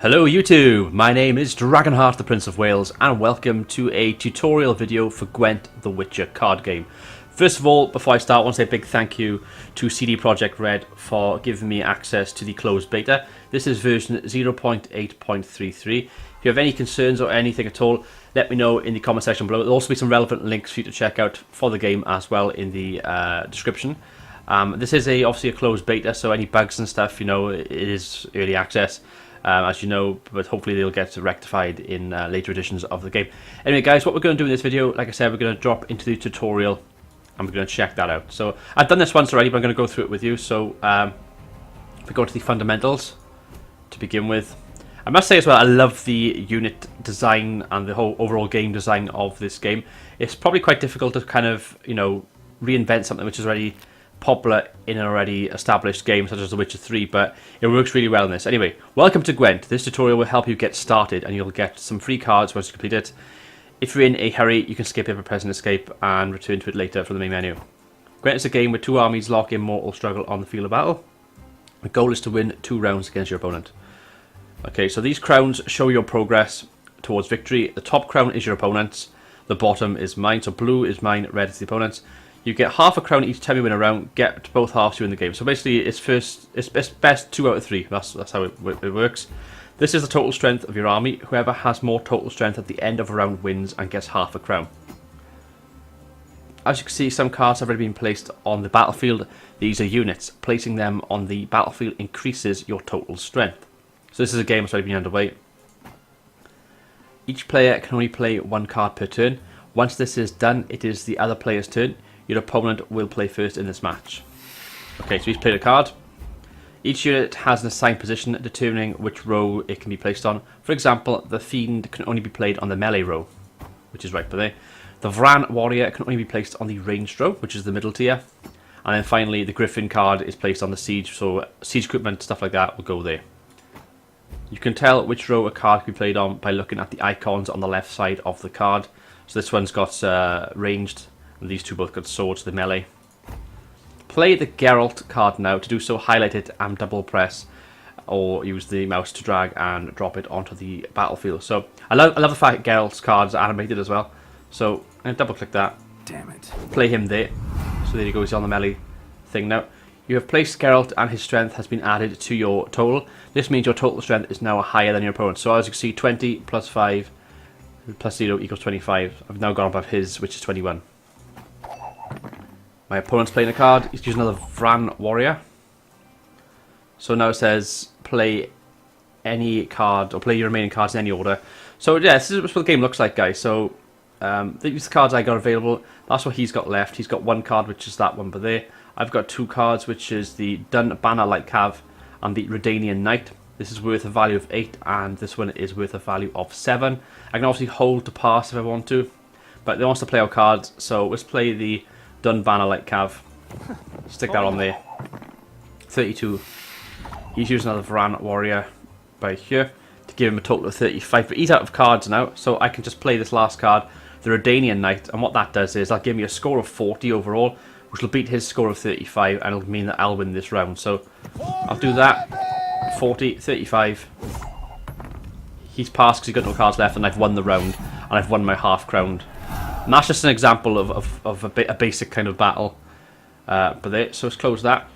Hello YouTube, my name is Dragonheart the Prince of Wales and welcome to a tutorial video for Gwent the Witcher card game. First of all, before I start, I want to say a big thank you to CDPROJEKTRED for giving me access to the closed beta. This is version 0.8.33. If you have any concerns or anything at all, let me know in the comment section below. There'll also be some relevant links for you to check out for the game as well in the description. This is obviously a closed beta, so any bugs and stuff, it is early access. As you know, but hopefully they'll get rectified in later editions of the game. Anyway guys, what we're going to do in this video, like I said, we're going to drop into the tutorial and we're going to check that out. So I've done this once already, but I'm going to go through it with you. So if we go to the fundamentals to begin with, I must say as well, I love the unit design and the whole overall game design of this game. It's probably quite difficult to kind of, reinvent something which is already popular in an already established game such as The Witcher 3, but it works really well in this. Anyway, welcome to Gwent. This tutorial will help you get started and you'll get some free cards once you complete it. If you're in a hurry, you can skip it, press and escape and return to it later from the main menu. Gwent is a game where two armies lock in mortal struggle on the field of battle. The goal is to win 2 rounds against your opponent. Okay, so these crowns show your progress towards victory. The top crown is your opponent's, the bottom is mine, so blue is mine, red is the opponent's. You get half a crown each time you win a round, get both halves you win the game. So basically it's best 2 out of 3. That's how it works. This is the total strength of your army. Whoever has more total strength at the end of a round wins and gets half a crown. As you can see, some cards have already been placed on the battlefield. These are units. Placing them on the battlefield increases your total strength. So this is a game that's already been underway. Each player can only play 1 card per turn. Once this is done, it is the other player's turn. Your opponent will play first in this match. Okay, so he's played a card. Each unit has an assigned position determining which row it can be placed on. For example, the Fiend can only be played on the melee row, which is right there. The Vran Warrior can only be placed on the ranged row, which is the middle tier. And then finally, the Griffin card is placed on the siege, so siege equipment, stuff like that will go there. You can tell which row a card can be played on by looking at the icons on the left side of the card. So this one's got ranged, and these two both got swords, the melee. Play the Geralt card now. To do so, highlight it and double press, or use the mouse to drag and drop it onto the battlefield. So I love the fact that Geralt's cards are animated as well. So I'm going to double click that. Damn it. Play him there. So there you go, he's on the melee thing now. You have placed Geralt and his strength has been added to your total. This means your total strength is now higher than your opponent. So as you can see, 20 plus 5 plus 0 equals 25. I've now gone above his, which is 21. My opponent's playing a card. He's using another Vran Warrior. So now it says play any card, or play your remaining cards in any order. So yeah, this is what the game looks like, guys. So these are the cards I got available. That's what he's got left. He's got 1 card, which is that one, but there. I've got 2 cards, which is the Dun Banner Light Cav and the Redanian Knight. This is worth a value of 8, and this one is worth a value of 7. I can obviously hold to pass if I want to, but they want us to play our cards, so let's play the Dun Banner Light Cav. Stick that on there. 32. He's using another Vran Warrior by here to give him a total of 35, but he's out of cards now, so I can just play this last card, the Redanian Knight, and what that does is that'll give me a score of 40 overall, which will beat his score of 35, and it'll mean that I'll win this round. So I'll do that. 40, 35. He's passed because he's got no cards left, and I've won the round, and I've won my half crown. And that's just an example of a basic kind of battle. But there, so let's close that.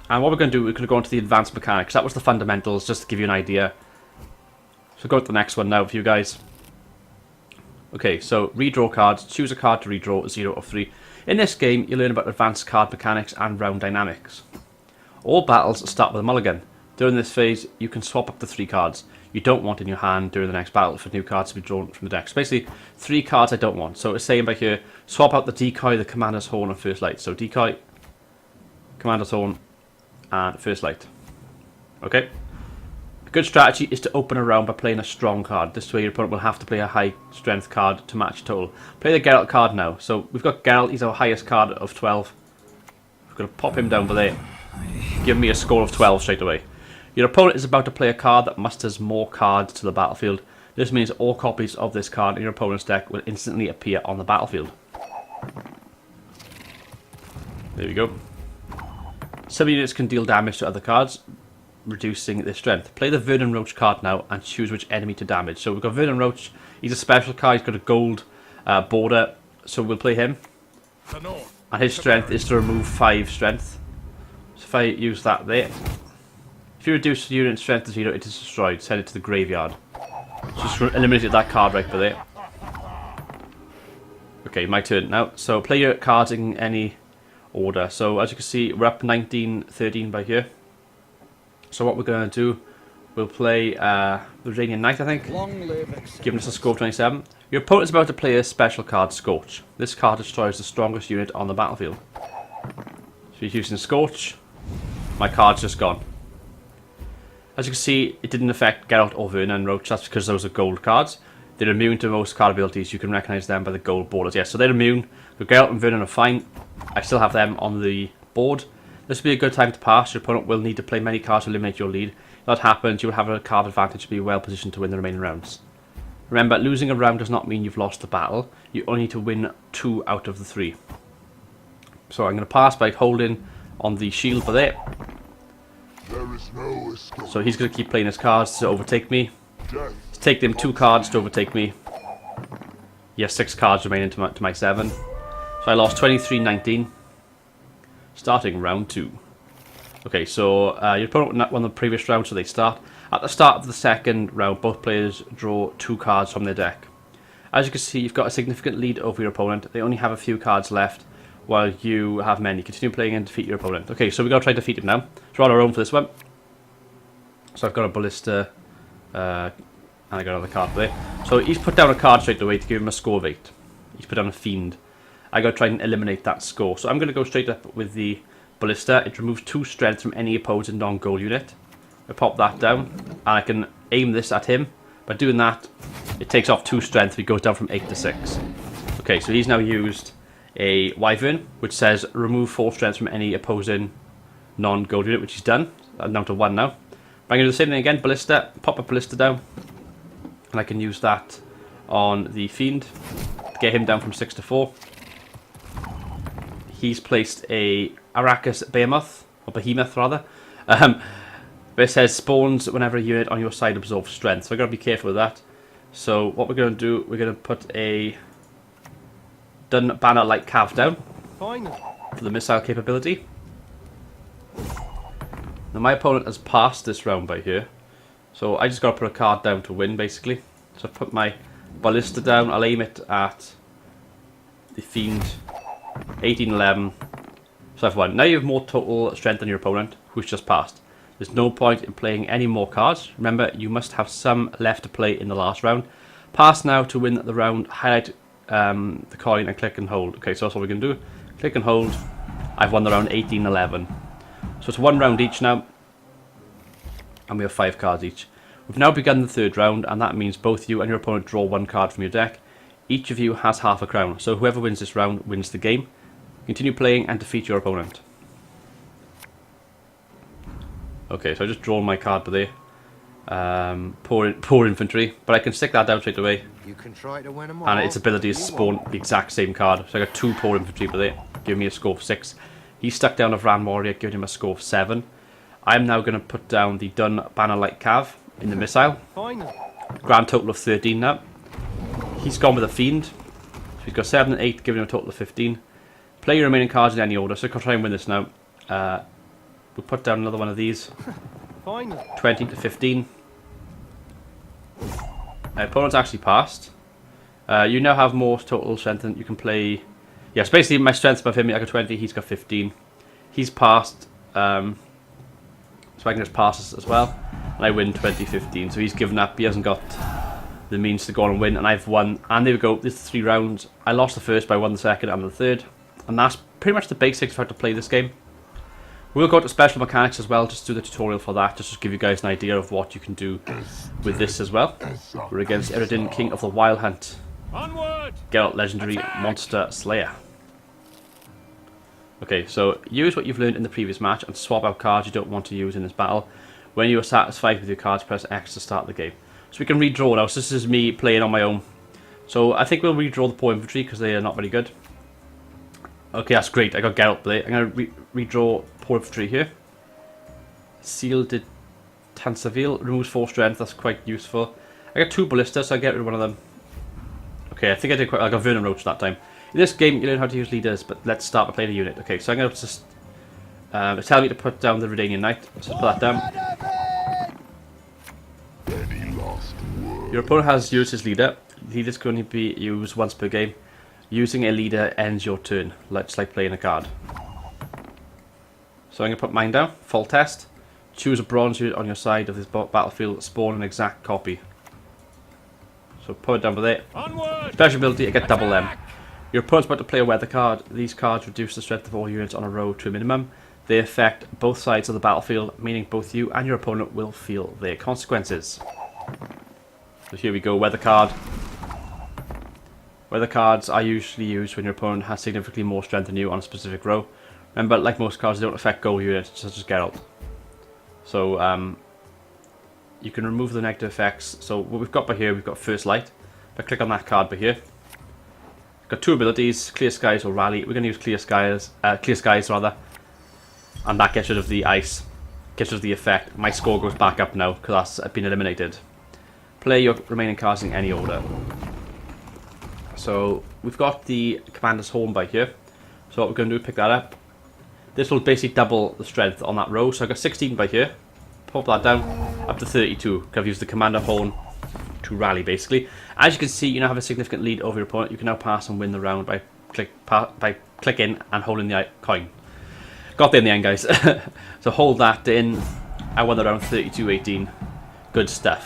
And what we're going to do, we're going to go into the advanced mechanics. That was the fundamentals, just to give you an idea. So go to the next one now for you guys. Okay, so redraw cards. Choose a card to redraw, 0 of 3. In this game, you learn about advanced card mechanics and round dynamics. All battles start with a mulligan. During this phase, you can swap up to 3 cards you don't want in your hand during the next battle for new cards to be drawn from the deck. So basically, 3 cards I don't want. So it's saying by here, swap out the Decoy, the Commander's Horn, and First Light. So Decoy, Commander's Horn, and First Light. Okay? A good strategy is to open a round by playing a strong card. This way your opponent will have to play a high strength card to match total. Play the Geralt card now. So we've got Geralt, he's our highest card of 12. We're going to pop him down by there. Give me a score of 12 straight away. Your opponent is about to play a card that musters more cards to the battlefield. This means all copies of this card in your opponent's deck will instantly appear on the battlefield. There we go. Some units can deal damage to other cards. reducing their strength. Play the Vernon Roach card now and choose which enemy to damage. So we've got Vernon Roach. He's a special card. He's got a gold border. So we'll play him. And his strength is to remove 5 strength. So if I use that there. If you reduce the unit strength to 0, it is destroyed. Send it to the graveyard. Just eliminated that card right there. Okay, my turn now. So play your cards in any order. So as you can see, we're up 19-13 by here. So what we're going to do, we'll play the Radiant Knight, I think, giving us a score of 27. Your opponent's about to play a special card, Scorch. This card destroys the strongest unit on the battlefield. So he's using Scorch. My card's just gone. As you can see, it didn't affect Geralt or Vernon Roach. That's because those are gold cards. They're immune to most card abilities. You can recognise them by the gold borders. Yes, so they're immune. So Geralt and Vernon are fine. I still have them on the board. This will be a good time to pass. Your opponent will need to play many cards to eliminate your lead. If that happens, you will have a card advantage to be well positioned to win the remaining rounds. Remember, losing a round does not mean you've lost the battle. You only need to win 2 out of the 3. So I'm going to pass by holding on the shield for there. There is no escape. So he's going to keep playing his cards to overtake me. It's take them 2 cards to overtake me. He has 6 cards remaining to my 7. So I lost 23-19. Starting round 2. Okay, so your opponent won the previous round, so they start. At the start of the second round, both players draw 2 cards from their deck. As you can see, you've got a significant lead over your opponent. They only have a few cards left, while you have many. Continue playing and defeat your opponent. Okay, so we're going to try to defeat him now. So we're on our own for this one. So I've got a Ballista, and I got another card there. So he's put down a card straight away to give him a score of 8. He's put down a Fiend. I got to try and eliminate that score. So I'm going to go straight up with the Ballista. It removes 2 strength from any opposing non-gold unit. I pop that down, and I can aim this at him. By doing that, it takes off 2 strength. He goes down from 8 to 6. Okay, so he's now used a Wyvern, which says remove 4 strength from any opposing non-gold unit, which he's done. I'm down to 1 now. But I'm going to do the same thing again. Ballista, pop a Ballista down, and I can use that on the Fiend to get him down from 6 to 4. He's placed a Arrakis Behemoth, or Behemoth rather. But it says spawns whenever a unit on your side absorbs strength. So I've got to be careful with that. So what we're going to do, we're going to put a Dun Banner like Cav down for the missile capability. Now my opponent has passed this round by here. So I just got to put a card down to win basically. So I've put my Ballista down, I'll aim it at the Fiend. 18-11. So I've won. Now you have more total strength than your opponent, who's just passed. There's no point in playing any more cards. Remember, you must have some left to play in the last round. Pass now to win the round. Highlight the coin and click and hold. Okay, so that's what we're going to do. Click and hold. I've won the round 18-11. So it's 1 round each now. And we have 5 cards each. We've now begun the 3rd round, and that means both you and your opponent draw 1 card from your deck. Each of you has half a crown, so whoever wins this round wins the game. Continue playing and defeat your opponent. Okay, so I just drawn my card there. Poor infantry, but I can stick that down straight away. You can try to win them all. And its ability is spawn the exact same card. So I got 2 poor infantry there, giving me a score of 6. He stuck down a Vran Warrior, giving him a score of 7. I'm now going to put down the Dun Banner like Cav in the missile. Grand total of 13 now. He's gone with a Fiend. So he's got 7 and 8, giving him a total of 15. Play your remaining cards in any order, so I can try and win this now. We'll put down another one of these. 20 to 15. My opponent's actually passed. You now have more total strength than you can play. Yes, basically my strength's above him. I got 20, he's got 15. He's passed, so I can just pass this as well. And I win 20-15, so he's given up. He hasn't got the means to go on and win, and I've won. And there we go, this is 3 rounds. I lost the first, but I won the second and the third. And that's pretty much the basics of how to play this game. We'll go to special mechanics as well, just do the tutorial for that, just to give you guys an idea of what you can do with this as well. We're against Eredin, King of the Wild Hunt. Geralt, Legendary Monster Slayer. Okay, so use what you've learned in the previous match and swap out cards you don't want to use in this battle. When you are satisfied with your cards, press X to start the game. So we can redraw now, so this is me playing on my own. So I think we'll redraw the poor infantry because they are not very good. Okay, that's great. I got Geralt there. I'm going to redraw poor infantry here. Sealed Tansaville removes 4 strength. That's quite useful. I got 2 ballistas, so I get rid of one of them. Okay, I think I did quite. I got Vernon Roach that time. In this game, you learn how to use leaders, but let's start by playing a unit. Okay, so I'm going to just tell me to put down the Redanian Knight. So put that down. Any lost word? Your opponent has used his leader. Leaders can only be used once per game. Using a leader ends your turn. Just like playing a card. So I'm going to put mine down. Full test. Choose a bronze unit on your side of this battlefield. Spawn an exact copy. So put it down by there. Onward! Special ability, I get double M. Your opponent's about to play a weather card. These cards reduce the strength of all units on a row to a minimum. They affect both sides of the battlefield, meaning both you and your opponent will feel their consequences. So here we go, weather card. Weather cards are usually used when your opponent has significantly more strength than you on a specific row. Remember, like most cards, they don't affect goal units, such as Geralt. So, you can remove the negative effects. So what we've got by here, we've got First Light. If I click on that card by here, got 2 abilities, Clear Skies or Rally. We're going to use Clear Skies rather, and that gets rid of the ice, gets rid of the effect. My score goes back up now because that's been eliminated. Play your remaining cards in any order. So we've got the Commander's Horn by here. So what we're going to do is pick that up. This will basically double the strength on that row. So I've got 16 by here. Pop that down up to 32. Because I've used the Commander Horn to rally basically. As you can see, you now have a significant lead over your opponent. You can now pass and win the round by clicking and holding the coin. Got there in the end, guys. So hold that in. I won the round 32-18. Good stuff.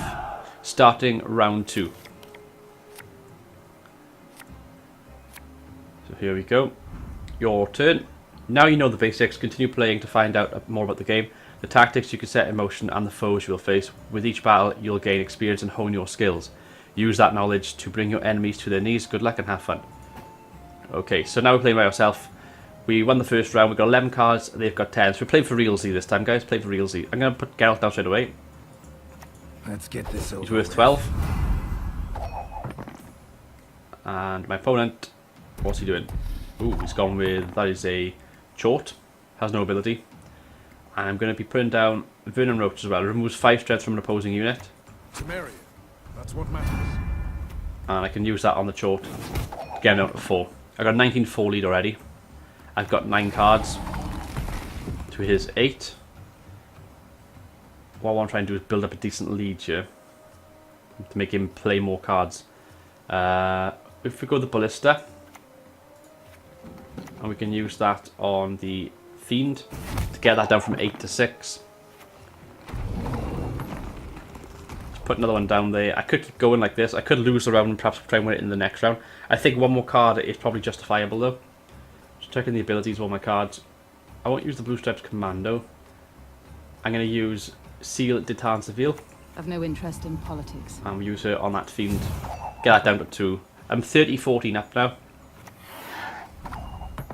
Starting round 2. So here we go. Your turn. Now you know the basics. Continue playing to find out more about the game, the tactics you can set in motion, and the foes you will face. With each battle, you'll gain experience and hone your skills. Use that knowledge to bring your enemies to their knees. Good luck and have fun. Okay, so now we're playing by ourselves. We won the first round. We've got 11 cards. They've got 10. So we're playing for realsy this time, guys. Play for realsy. I'm going to put Geralt down straight away. Let's get this over. He's worth 12. And my opponent, what's he doing? Ooh, he's gone with, that is a Chort. Has no ability. And I'm going to be putting down Vernon Roach as well. It removes 5 strength from an opposing unit. Samaria. That's what matters. And I can use that on the Chort. Get him out to 4. I got 19 4 lead already. I've got 9 cards to his 8. What I want to try and do is build up a decent lead here to make him play more cards. If we go the Ballista, and we can use that on the Fiend to get that down from 8 to 6. Put another one down there. I could keep going like this. I could lose the round and perhaps try and win it in the next round. I think one more card is probably justifiable though. Just checking the abilities of all my cards. I won't use the Blue Stripes Commando. I'm going to use Seal Detan Seville. I've no interest in politics. And we'll use her on that Fiend. Get that down to 2. I'm 30-14 up now.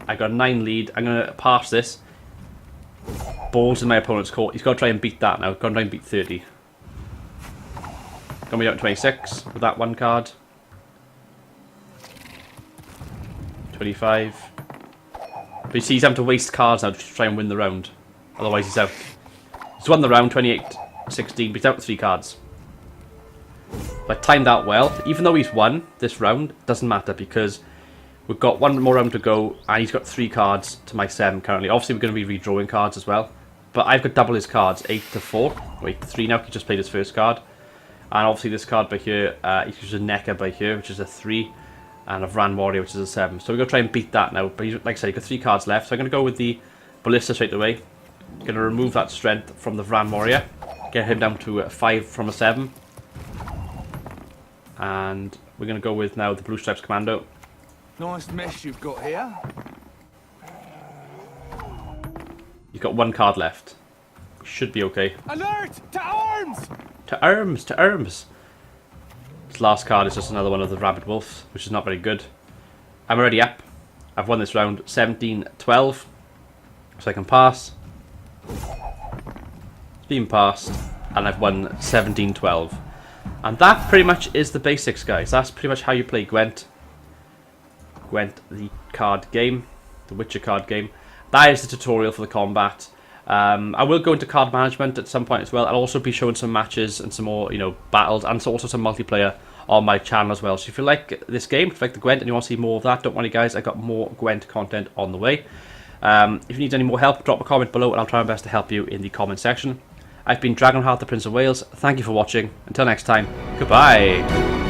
I got 9 lead. I'm going to pass this. Balls in my opponent's court. He's got to try and beat that now. Got to try and beat 30. Got me down to 26 with that one card. 25. But you see, he's having to waste cards now to try and win the round. Otherwise, he's out. He's won the round 28-16, but he's out with 3 cards. But I timed out well. Even though he's won this round, it doesn't matter because we've got 1 more round to go, and he's got 3 cards to my 7 currently. Obviously, we're going to be redrawing cards as well. But I've got double his cards, 8 to 4. Or 8 to 3 now, he just played his first card. And obviously this card by here, he's used a Necker by here, which is a 3. And a Vran Warrior, which is a 7. So we're going to try and beat that now. But like I said, he's got 3 cards left. So I'm going to go with the Ballista straight away. Going to remove that strength from the Vran Warrior. Get him down to 5 from a 7. And we're going to go with now the Blue Stripes Commando. Nice mess you've got here. You've got 1 card left. Should be okay. Alert! To arms! To arms! To arms! This last card is just another one of the Rabid Wolves, which is not very good. I'm already up. I've won this round 17-12. So I can pass. It's been passed. And I've won 17-12. And that pretty much is the basics, guys. That's pretty much how you play Gwent. Gwent, the card game. The Witcher card game. That is the tutorial for the combat. I will go into card management at some point as well. I'll also be showing some matches and some more, battles, and also some multiplayer on my channel as well. So if you like this game, if you like the Gwent and you want to see more of that, don't worry guys, I got more Gwent content on the way. If you need any more help, drop a comment below and I'll try my best to help you in the comment section. I've been Dragonheart, the Prince of Wales. Thank you for watching. Until next time, goodbye.